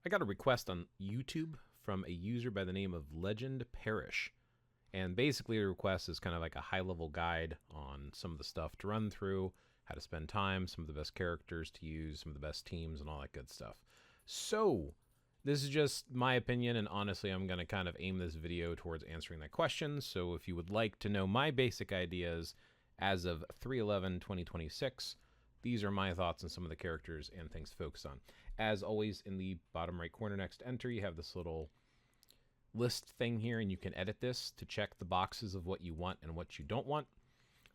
I got a request on YouTube from a user by the name of Legend Parish. And basically, the request is kind of like a high level guide on some of the stuff to run through, how to spend time, some of the best characters to use, some of the best teams, and all that good stuff. So, this is just my opinion, and honestly, I'm going to kind of aim this video towards answering that question. So, if you would like to know my basic ideas as of 3/11/2026, these are my thoughts on some of the characters and things to focus on. As always, in the bottom right corner next to enter, you have this little list thing here, and you can edit this to check the boxes of what you want and what you don't want.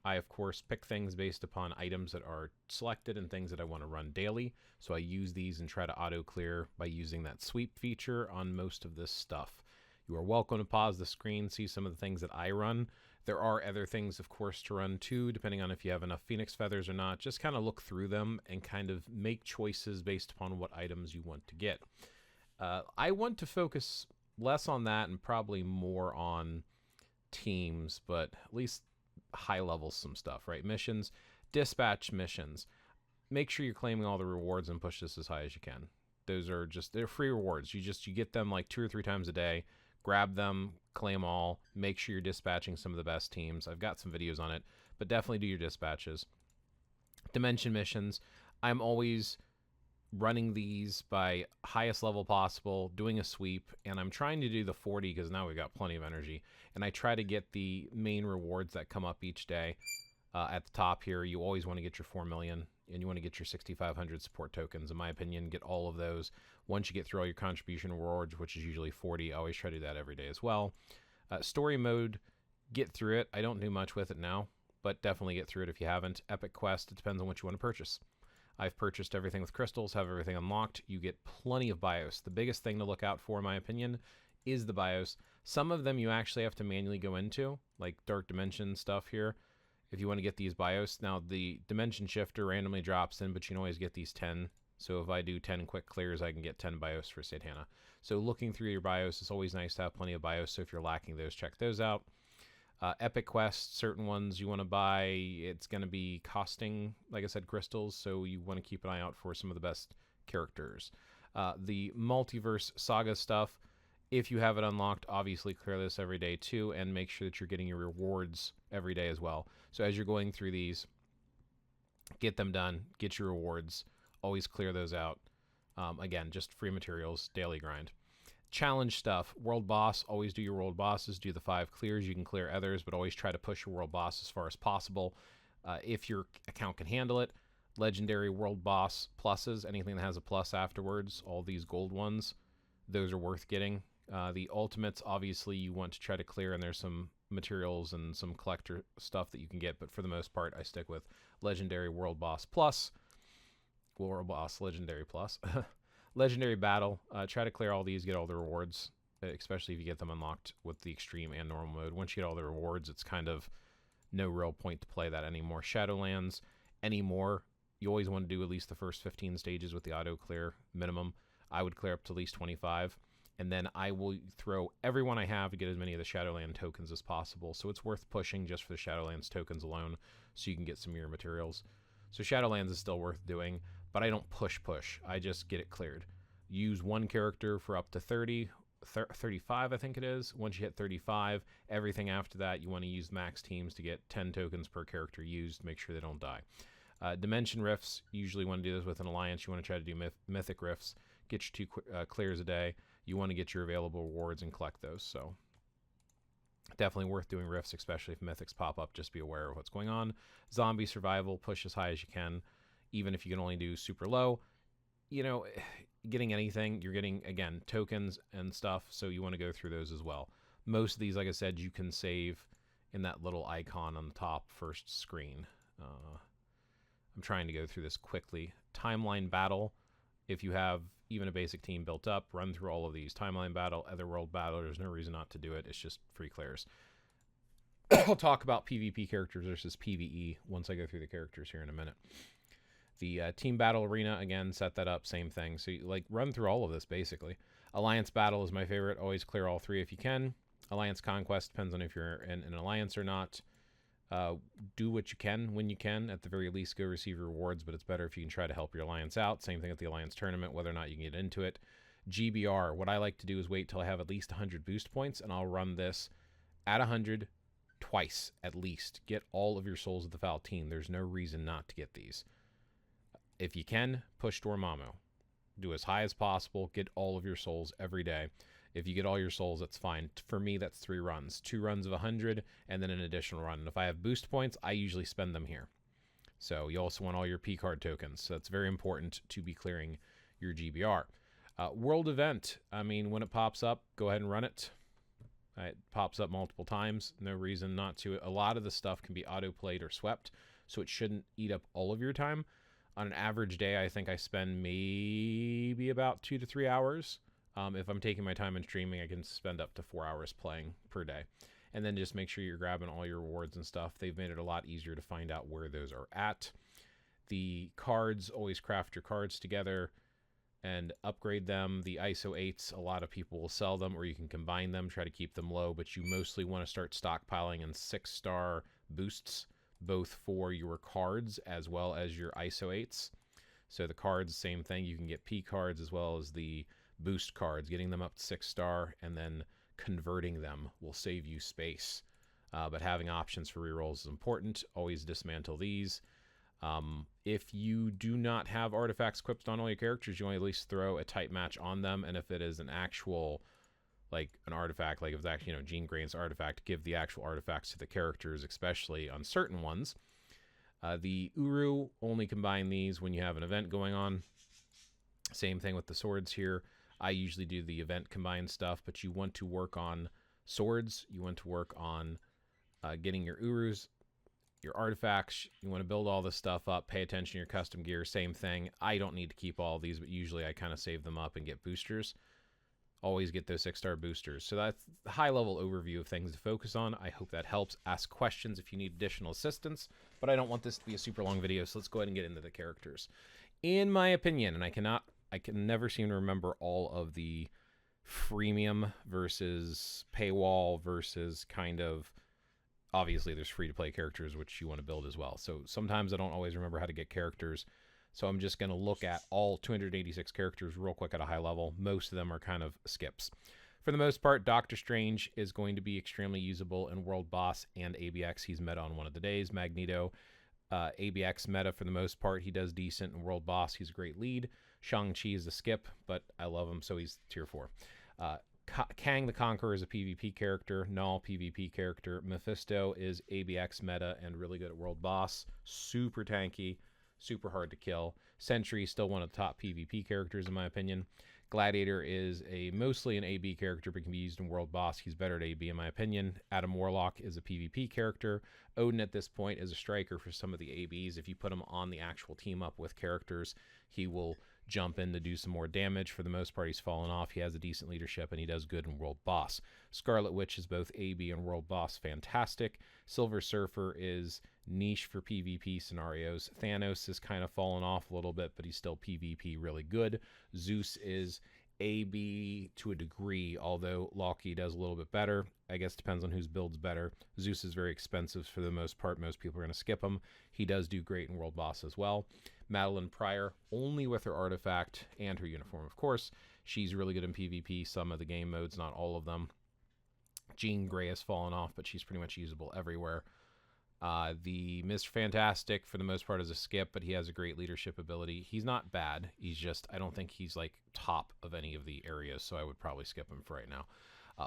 I, of course, pick things based upon items that are selected and things that I want to run daily. So I use these and try to auto clear by using that sweep feature on most of this stuff. You are welcome to pause the screen, see some of the things that I run. There are other things, of course, to run too, depending on if you have enough Phoenix Feathers or not. Just kind of look through them and kind of make choices based upon what items you want to get. I want to focus less on that and probably more on teams, but at least high level some stuff, right? Missions, dispatch missions. Make sure you're claiming all the rewards and push this as high as you can. Those are just, they're free rewards. You get them like 2 or 3 times a day. Grab them, claim all, make sure you're dispatching some of the best teams. I've got some videos on it, but definitely do your dispatches. Dimension missions. I'm always running these by highest level possible, doing a sweep, and I'm trying to do the 40 because now we've got plenty of energy, and I try to get the main rewards that come up each day. At the top here, you always want to get your 4 million, and you want to get your 6,500 support tokens. In my opinion, get all of those. Once you get through all your contribution rewards, which is usually 40, I always try to do that every day as well. Story mode, get through it. I don't do much with it now, but definitely get through it if you haven't. Epic quest, it depends on what you want to purchase. I've purchased everything with crystals, have everything unlocked. You get plenty of bios. The biggest thing to look out for, in my opinion, is the bios. Some of them you actually have to manually go into, like Dark Dimension stuff here, if you want to get these bios. Now, the Dimension Shifter randomly drops in, but you can always get these 10. So if I do 10 quick clears, I can get 10 bios for Satana. So looking through your bios, it's always nice to have plenty of bios. So if you're lacking those, check those out. Epic quests, certain ones you want to buy, it's going to be costing, like I said, crystals, so you want to keep an eye out for some of the best characters. The multiverse saga stuff, if you have it unlocked, obviously clear this every day too, and make sure that you're getting your rewards every day as well. So as you're going through these, get them done, get your rewards, always clear those out. Again, just free materials, daily grind. Challenge stuff. World boss, always do your world bosses. Do the 5 clears. You can clear others, but always try to push your world boss as far as possible. If your account can handle it. Legendary world boss pluses, anything that has a plus afterwards, all these gold ones, those are worth getting. The ultimates, obviously, you want to try to clear, and there's some materials and some collector stuff that you can get, but for the most part, I stick with legendary world boss plus, world boss legendary plus. Legendary battle, try to clear all these, get all the rewards, especially if you get them unlocked with the extreme and normal mode. Once you get all the rewards, it's kind of no real point to play that anymore. Shadowlands, anymore, you always want to do at least the first 15 stages with the auto clear minimum. I would clear up to at least 25, and then I will throw everyone I have to get as many of the Shadowland tokens as possible. So it's worth pushing just for the Shadowlands tokens alone, so you can get some mirror materials. So Shadowlands is still worth doing, but I don't push. I just get it cleared. Use one character for up to 30, 35, I think it is. Once you hit 35, everything after that, you want to use max teams to get 10 tokens per character used. Make sure they don't die. Dimension rifts, you usually want to do this with an alliance. You want to try to do mythic rifts. Get your 2 clears a day. You want to get your available rewards and collect those. So definitely worth doing rifts, especially if mythics pop up. Just be aware of what's going on. Zombie survival, push as high as you can. Even if you can only do super low, you know, getting anything, you're getting, again, tokens and stuff, so you want to go through those as well. Most of these, like I said, you can save in that little icon on the top first screen. I'm trying to go through this quickly. Timeline battle, if you have even a basic team built up, run through all of these. Timeline battle, Otherworld battle, there's no reason not to do it. It's just free clears. I'll talk about PvP characters versus PvE once I go through the characters here in a minute. The team battle arena, again, set that up, same thing. So you, like, run through all of this, basically. Alliance battle is my favorite. Always clear all 3 if you can. Alliance conquest, depends on if you're in an alliance or not. Do what you can when you can. At the very least, go receive rewards, but it's better if you can try to help your alliance out. Same thing at the alliance tournament, whether or not you can get into it. GBR, what I like to do is wait till I have at least 100 boost points, and I'll run this at 100 twice at least. Get all of your Souls of the Faltine. There's no reason not to get these. If you can, push Dormammu. Do as high as possible. Get all of your souls every day. If you get all your souls, that's fine. For me, that's 3 runs. 2 runs of 100, and then an additional run. And if I have boost points, I usually spend them here. So you also want all your P card tokens. So that's very important to be clearing your GBR. World event. I mean, when it pops up, go ahead and run it. It pops up multiple times. No reason not to. A lot of the stuff can be auto-played or swept, so it shouldn't eat up all of your time. On an average day, I think I spend maybe about 2 to 3 hours. If I'm taking my time and streaming, I can spend up to 4 hours playing per day. And then just make sure you're grabbing all your rewards and stuff. They've made it a lot easier to find out where those are at. The cards, always craft your cards together and upgrade them. The ISO 8s, a lot of people will sell them, or you can combine them, try to keep them low, but you mostly want to start stockpiling in 6-star boosts, both for your cards as well as your ISO 8s. So the cards, same thing. You can get P cards as well as the boost cards. Getting them up to 6-star and then converting them will save you space. But having options for rerolls is important. Always dismantle these. If you do not have artifacts equipped on all your characters, you want to at least throw a tight match on them. And if it is an actual, like an artifact, like if it's actually, Jean Grey's artifact, give the actual artifacts to the characters, especially on certain ones. The Uru, only combine these when you have an event going on. Same thing with the swords here. I usually do the event combined stuff, but you want to work on swords. You want to work on getting your Urus, your artifacts. You want to build all this stuff up. Pay attention to your custom gear. Same thing. I don't need to keep all of these, but usually I kind of save them up and get boosters. Always get those 6-star boosters. So that's the high-level overview of things to focus on. I hope that helps. Ask questions if you need additional assistance, but I don't want this to be a super long video, so let's go ahead and get into the characters. In my opinion, and I can never seem to remember all of the freemium versus paywall versus kind of, obviously there's free-to-play characters which you want to build as well. So sometimes I don't always remember how to get characters. So I'm just going to look at all 286 characters real quick at a high level. Most of them are kind of skips. For the most part, Doctor Strange is going to be extremely usable in World Boss and ABX. He's meta on one of the days. Magneto, ABX meta for the most part. He does decent in World Boss. He's a great lead. Shang-Chi is a skip, but I love him, so he's tier 4. Kang the Conqueror is a PvP character. Null, PvP character. Mephisto is ABX meta and really good at World Boss. Super tanky. Super hard to kill. Sentry is still one of the top PvP characters in my opinion. Gladiator is mostly an AB character, but can be used in World Boss. He's better at AB in my opinion. Adam Warlock is a PvP character. Odin at this point is a striker for some of the ABs. If you put him on the actual team up with characters, he will jump in to do some more damage. For the most part, he's fallen off. He has a decent leadership, and he does good in World Boss. Scarlet Witch is both AB and World Boss. Fantastic. Silver Surfer is niche for PvP scenarios. Thanos has kind of fallen off a little bit, but he's still PvP really good. Zeus is AB to a degree, although Loki does a little bit better. I guess depends on whose build's better. Zeus is very expensive for the most part. Most people are going to skip him. He does do great in World Boss as well. Madeline Pryor, only with her artifact and her uniform, of course. She's really good in PvP, some of the game modes, not all of them. Jean Grey has fallen off, but she's pretty much usable everywhere. The Mr. Fantastic, for the most part, is a skip, but he has a great leadership ability. He's not bad. He's just, I don't think he's like top of any of the areas, so I would probably skip him for right now.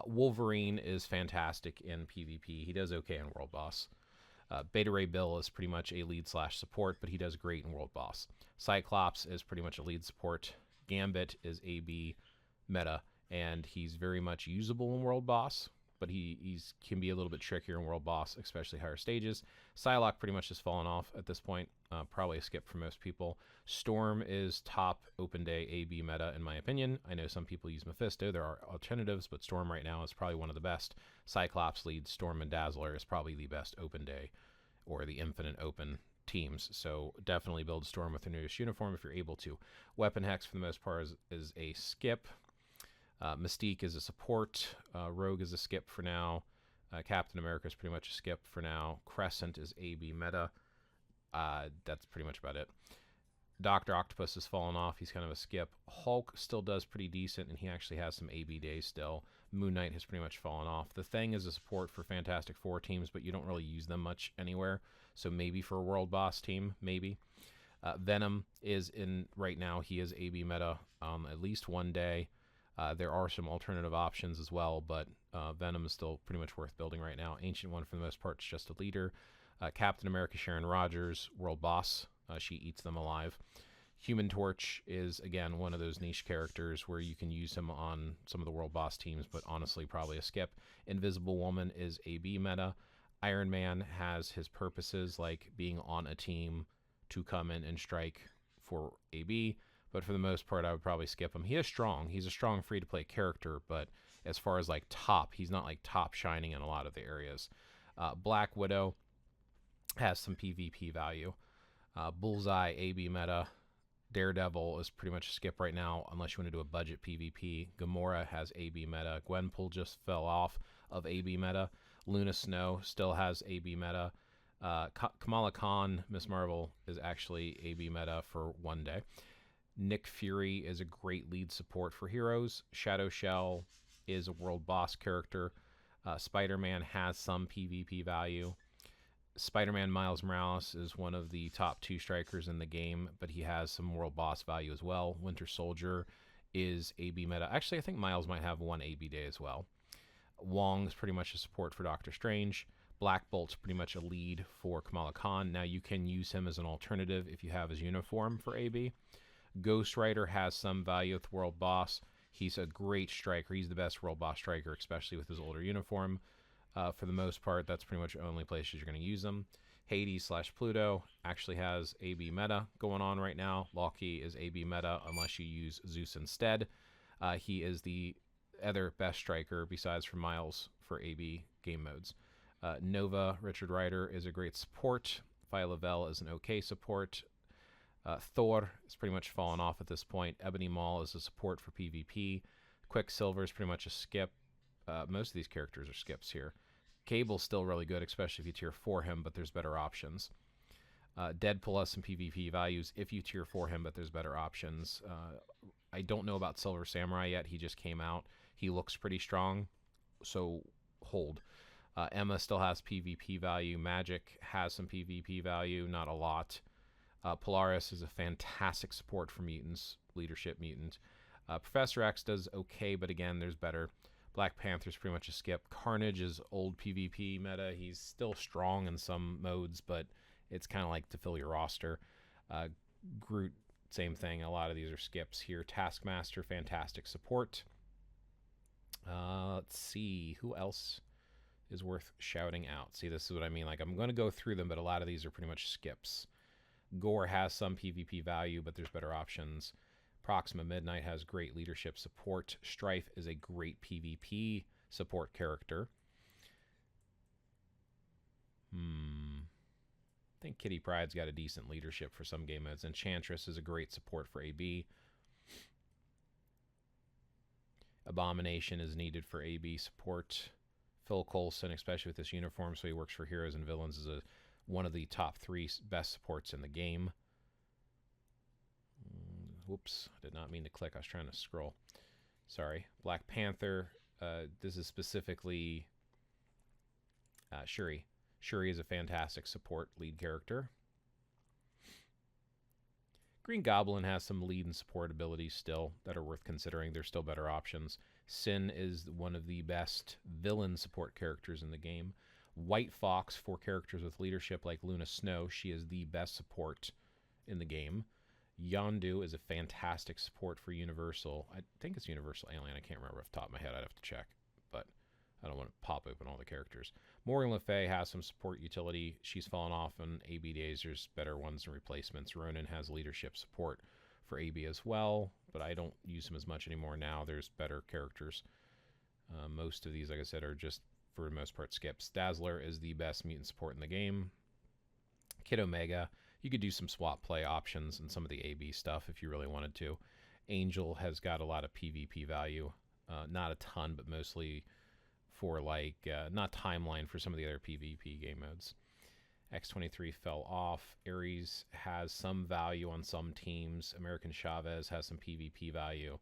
Wolverine is fantastic in PvP. He does okay in World Boss. Beta Ray Bill is pretty much a lead/support, but he does great in World Boss. Cyclops is pretty much a lead support. Gambit is AB meta, and he's very much usable in World Boss, but he can be a little bit trickier in World Boss, especially higher stages. Psylocke pretty much has fallen off at this point. Probably a skip for most people. Storm is top open day AB meta, in my opinion. I know some people use Mephisto. There are alternatives, but Storm right now is probably one of the best. Cyclops leads Storm and Dazzler is probably the best open day or the infinite open teams. So definitely build Storm with the newest uniform if you're able to. Weapon Hex, for the most part, is a skip. Mystique is a support. Rogue is a skip for now. Captain America is pretty much a skip for now. Crescent is AB meta. That's pretty much about it. Dr. Octopus has fallen off. He's kind of a skip. Hulk still does pretty decent, and he actually has some AB days still. Moon Knight has pretty much fallen off. The Thing is a support for Fantastic Four teams, but you don't really use them much anywhere. So maybe for a World Boss team, maybe. Venom is in right now. He is AB meta at least one day. There are some alternative options as well, but Venom is still pretty much worth building right now. Ancient One, for the most part, is just a leader. Captain America Sharon Rogers, World Boss. She eats them alive. Human Torch is, again, one of those niche characters where you can use him on some of the World Boss teams, but honestly, probably a skip. Invisible Woman is AB meta. Iron Man has his purposes, like being on a team to come in and strike for AB, but for the most part, I would probably skip him. He is strong. He's a strong free-to-play character, but as far as like top, he's not like top shining in a lot of the areas. Black Widow has some PvP value. Bullseye, AB meta. Daredevil is pretty much a skip right now, unless you want to do a budget PvP. Gamora has AB meta. Gwenpool just fell off of AB meta. Luna Snow still has AB meta. Kamala Khan, Miss Marvel, is actually AB meta for one day. Nick Fury is a great lead support for heroes. Shadow Shell is a world boss character. Spider-Man has some PvP value. Spider-Man Miles Morales is one of the top 2 strikers in the game, but he has some world boss value as well. Winter Soldier is AB meta. Actually, I think Miles might have one AB day as well. Wong's pretty much a support for Doctor Strange. Black Bolt's pretty much a lead for Kamala Khan. Now, you can use him as an alternative if you have his uniform for AB. Ghost Rider has some value with World Boss. He's a great striker. He's the best World Boss striker, especially with his older uniform. For the most part, that's pretty much the only places you're going to use them. Hades / Pluto actually has AB meta going on right now. Loki is AB meta unless you use Zeus instead. He is the other best striker besides for Miles for AB game modes. Nova, Richard Rider, is a great support. Phyla-Vell is an okay support. Thor is pretty much fallen off at this point. Ebony Maw is a support for PvP. Quicksilver is pretty much a skip. Most of these characters are skips here. Cable's still really good, especially if you tier 4 him, but there's better options. Deadpool has some PvP values if you tier 4 him, but there's better options. I don't know about Silver Samurai yet. He just came out. He looks pretty strong, so hold. Emma still has PvP value. Magic has some PvP value, not a lot. Polaris is a fantastic support for mutants, leadership mutant. Professor X does okay, but again, there's better. Black Panther's pretty much a skip. Carnage is old PvP meta. He's still strong in some modes, but it's kind of like to fill your roster. Groot, same thing. A lot of these are skips here. Taskmaster, fantastic support. Let's see. Who else is worth shouting out? See, this is what I mean. Like, I'm going to go through them, but a lot of these are pretty much skips. Gore has some PvP value, but there's better options. Proxima Midnight has great leadership support. Strife is a great PvP support character. I think Kitty Pryde's got a decent leadership for some game modes. Enchantress is a great support for AB. Abomination is needed for AB support. Phil Coulson, especially with this uniform, so he works for heroes and villains, is one of the top 3 best supports in the game. Whoops, I did not mean to click. I was trying to scroll. Sorry. Black Panther. This is specifically Shuri. Shuri is a fantastic support lead character. Green Goblin has some lead and support abilities still that are worth considering. There's still better options. Sin is one of the best villain support characters in the game. White Fox, for characters with leadership like Luna Snow, she is the best support in the game. Yondu is a fantastic support for Universal. I think it's Universal Alien. I can't remember off the top of my head. I'd have to check, but I don't want to pop open all the characters. Morgan Le Fay has some support utility. She's fallen off in AB days. There's better ones and replacements. Ronan has leadership support for AB as well, but I don't use him as much anymore now. There's better characters. Most of these, like I said, are just, for the most part, skips. Dazzler is the best mutant support in the game. Kid Omega, you could do some swap play options and some of the AB stuff if you really wanted to. Angel has got a lot of PvP value. Not a ton, but mostly for, like, not timeline, for some of the other PvP game modes. X-23 fell off. Ares has some value on some teams. American Chavez has some PvP value.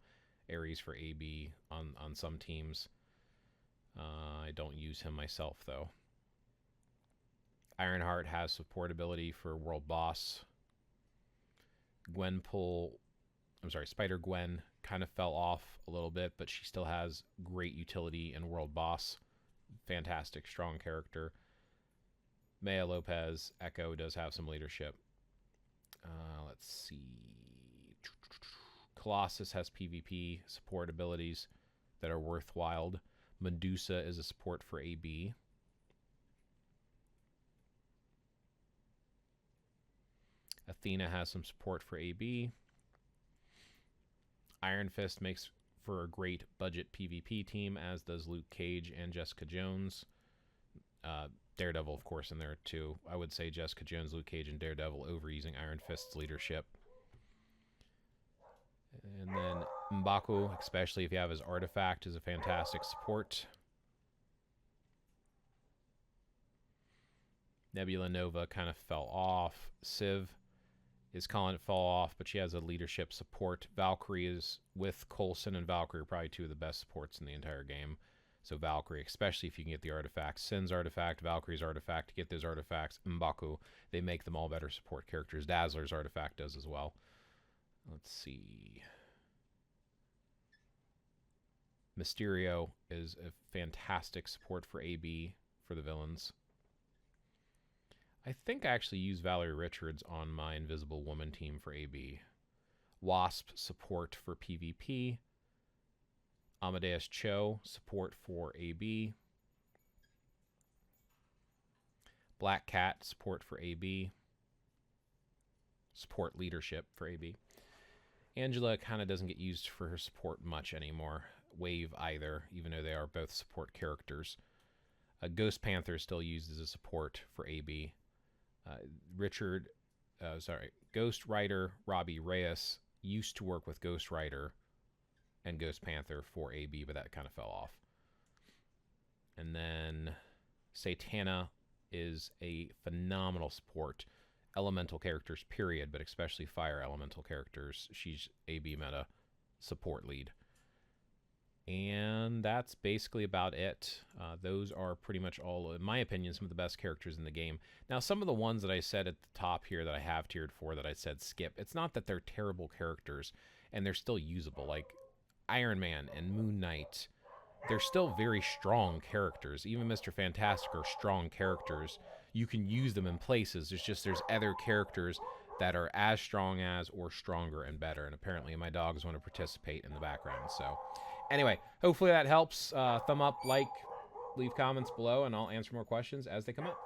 Ares for AB on some teams. I don't use him myself, though. Ironheart has support ability for World Boss. Spider Gwen kind of fell off a little bit, but she still has great utility in World Boss. Fantastic, strong character. Maya Lopez, Echo, does have some leadership. Let's see. Colossus has PvP support abilities that are worthwhile. Medusa is a support for AB. Athena has some support for AB. Iron Fist makes for a great budget PvP team, as does Luke Cage and Jessica Jones. Daredevil, of course, in there too. I would say Jessica Jones, Luke Cage, and Daredevil over using Iron Fist's leadership. And then M'Baku, especially if you have his artifact, is a fantastic support. Nebula Nova kind of fell off. Civ is calling it fall off, but she has a leadership support. Valkyrie is with Coulson, and Valkyrie are probably two of the best supports in the entire game. So Valkyrie, especially if you can get the artifacts. Sin's artifact, Valkyrie's artifact, to get those artifacts. M'Baku, they make them all better support characters. Dazzler's artifact does as well. Let's see. Mysterio is a fantastic support for AB for the villains. I think I actually use Valerie Richards on my Invisible Woman team for AB. Wasp, support for PvP. Amadeus Cho, support for AB. Black Cat, support for AB. Support leadership for AB. Angela kind of doesn't get used for her support much anymore. Wave either, even though they are both support characters. Ghost Panther is still used as a support for AB. Ghost Rider Robbie Reyes used to work with Ghost Rider and Ghost Panther for AB, but that kind of fell off. And then Satana is a phenomenal support. Elemental characters, period, but especially fire elemental characters. She's AB meta support lead. And that's basically about it. Those are pretty much all, in my opinion, some of the best characters in the game. Now, some of the ones that I said at the top here that I have tiered for that I said skip, it's not that they're terrible characters, and they're still usable. Like Iron Man and Moon Knight, they're still very strong characters. Even Mr. Fantastic are strong characters. You can use them in places. There's other characters that are as strong as or stronger and better. And apparently my dogs want to participate in the background. So anyway, hopefully that helps. Thumb up, like, leave comments below, and I'll answer more questions as they come up.